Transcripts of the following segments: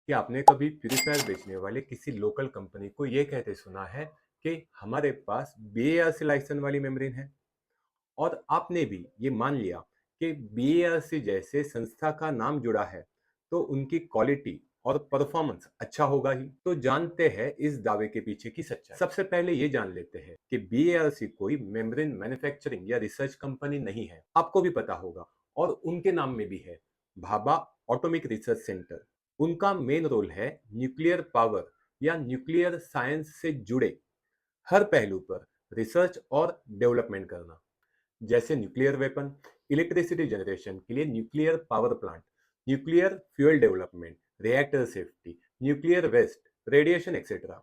कि आपने कभी प्यूरीफायर बेचने वाले किसी लोकल कंपनी को ये कहते सुना है कि हमारे पास बीएआरसी लाइसेंस वाली मेम्ब्रेन है और आपने भी ये मान लिया कि बीएआरसी जैसे संस्था का नाम जुड़ा है तो उनकी क्वालिटी और परफॉर्मेंस अच्छा होगा ही। तो जानते हैं इस दावे के पीछे की सच्चाई। सबसे पहले ये जान लेते हैं कि बीएआरसी कोई मेम्ब्रेन मैन्युफैक्चरिंग या रिसर्च कंपनी नहीं है, आपको भी पता होगा। और उनके नाम में भी है भाभा ऑटोमिक रिसर्च सेंटर। उनका मेन रोल है न्यूक्लियर पावर या न्यूक्लियर साइंस से जुड़े हर पहलू पर रिसर्च और डेवलपमेंट करना, जैसे न्यूक्लियर वेपन, इलेक्ट्रिसिटी जनरेशन के लिए nuclear power plant, nuclear fuel development, reactor safety, nuclear waste, radiation etcetera.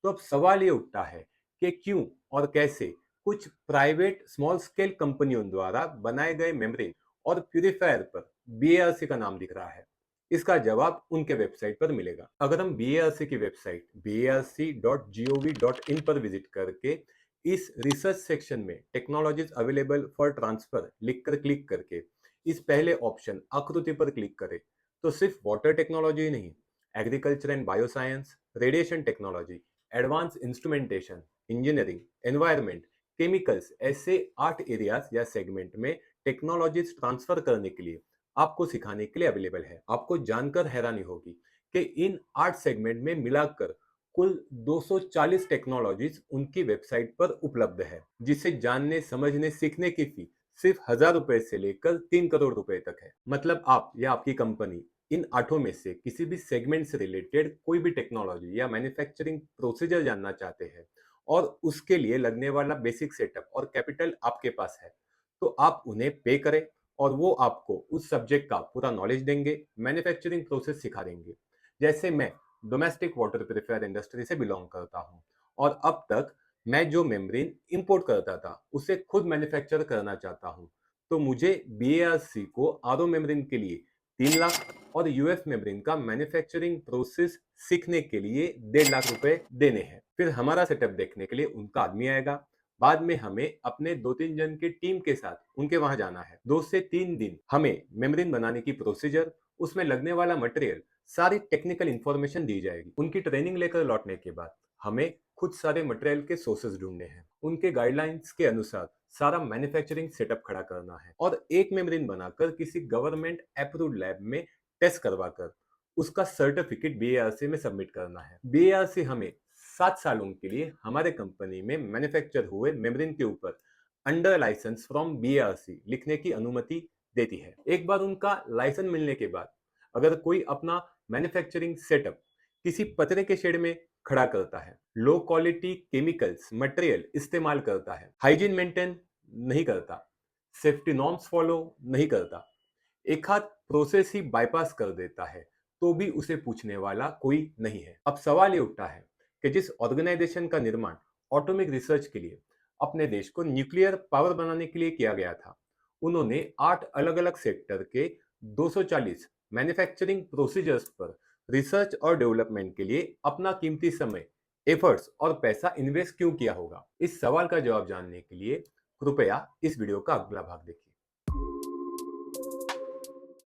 तो अब सवाल ये उठता है कि क्यों और कैसे कुछ प्राइवेट स्मॉल स्केल कंपनियों द्वारा बनाए गए मेम्ब्रेन और प्यूरिफायर पर बीएआरसी का नाम दिख रहा है। इसका जवाब उनके वेबसाइट पर मिलेगा। अगर हम बीएआरसी की वेबसाइट barc.gov.in पर विजिट करके इस रिसर्च सेक्शन में टेक्नोलॉजीज अवेलेबल फॉर ट्रांसफर लिखकर क्लिक करके इस पहले ऑप्शन आकृति पर क्लिक करें तो सिर्फ वाटर टेक्नोलॉजी ही नहीं, agriculture and bioscience, radiation technology, advance instrumentation, engineering, environment, chemicals, ऐसे 8 एरियाज या सेगमेंट में टेक्नोलॉजीज ट्रांसफर करने के लिए आपको सिखाने के लिए अवेलेबल है। आपको जानकर हैरानी होगी कि इन 8 सेगमेंट में मिलाकर कुल 240 टेक्नोलॉजीज उनकी वेबसाइट पर उपलब्ध है, जिसे जानने समझने सीखने की फी सिर्फ 1,000 रुपए से लेकर 3 करोड़ रुपए तक है। मतलब आप या आपकी कंपनी इन 8 में से किसी भी सेगमेंट से रिलेटेड कोई भी टेक्नोलॉजी या मैन्युफैक्चरिंग प्रोसीजर जानना चाहते हैं और उसके लिए लगने वाला बेसिक सेटअप और कैपिटल आपके पास है, तो आप उन्हें पे करें और वो आपको उस सब्जेक्ट का पूरा नॉलेज देंगे, मैन्युफैक्चरिंग प्रोसेस सिखा देंगे। जैसे मैं डोमेस्टिक वाटर प्यूरिफायर इंडस्ट्री से बिलोंग करता हूँ और अब तक मैं जो मेम्ब्रेन इंपोर्ट करता था उसे खुद मैन्युफैक्चर करना चाहता हूँ, तो मुझे बीएआरसी को आरओ मेम्ब्रेन के लिए 3 लाख और यूएफ मेम्ब्रेन का मैन्युफैक्चरिंग प्रोसेस सीखने के लिए 1.5 लाख रुपए देने हैं। फिर हमारा सेटअप देखने के लिए उनका आदमी आएगा। बाद में हमें अपने 2-3 जन की टीम के साथ उनके वहां जाना है। 2 से 3 दिन हमें मेम्ब्रेन बनाने की प्रोसीजर, उसमें लगने वाला मटेरियल, सारी टेक्निकल इंफॉर्मेशन दी जाएगी। उनकी ट्रेनिंग लेकर लौटने के बाद हमें खुद सारे मटेरियल के सोर्सेज ढूंढने हैं, उनके गाइडलाइंस के अनुसार सारा मैन्युफैक्चरिंग सेटअप खड़ा करना है और एक मेम्ब्रेन बनाकर किसी गवर्नमेंट अप्रूव्ड लैब में टेस्ट करवाकर उसका सर्टिफिकेट बीएआरसी में सबमिट करना है। बीएआरसी हमें 7 सालों के लिए हमारे कंपनी में मैन्युफैक्चर हुए मेम्ब्रेन के ऊपर अंडर लाइसेंस फ्रॉम बीएआरसी लिखने की अनुमति देती है। एक बार उनका लाइसेंस मिलने के बाद अगर कोई अपना मैन्युफैक्चरिंग सेटअप किसी पतरे के शेड में खड़ा करता है, लो क्वालिटी केमिकल्स मटेरियल इस्तेमाल करता है, हाइजीन मेंटेन नहीं करता, सेफ्टी नॉर्म्स फॉलो नहीं करता, एक हाथ प्रोसेस ही बाईपास कर देता है, तो भी उसे पूछने वाला कोई नहीं है। अब सवाल ये उठता है कि जिस ऑर्गेनाइजेशन का निर्माण ऑटोमिक रिसर्च के लिए अपने देश को न्यूक्लियर पावर बनाने के लिए किया गया था, उन्होंने 8 अलग-अलग सेक्टर के 240 मैन्युफैक्चरिंग प्रोसीजर्स पर रिसर्च और डेवलपमेंट के लिए अपना कीमती समय, एफर्ट्स और पैसा इन्वेस्ट क्यों किया होगा? इस सवाल का जवाब जानने के लिए कृपया इस वीडियो का अगला भाग देखिए।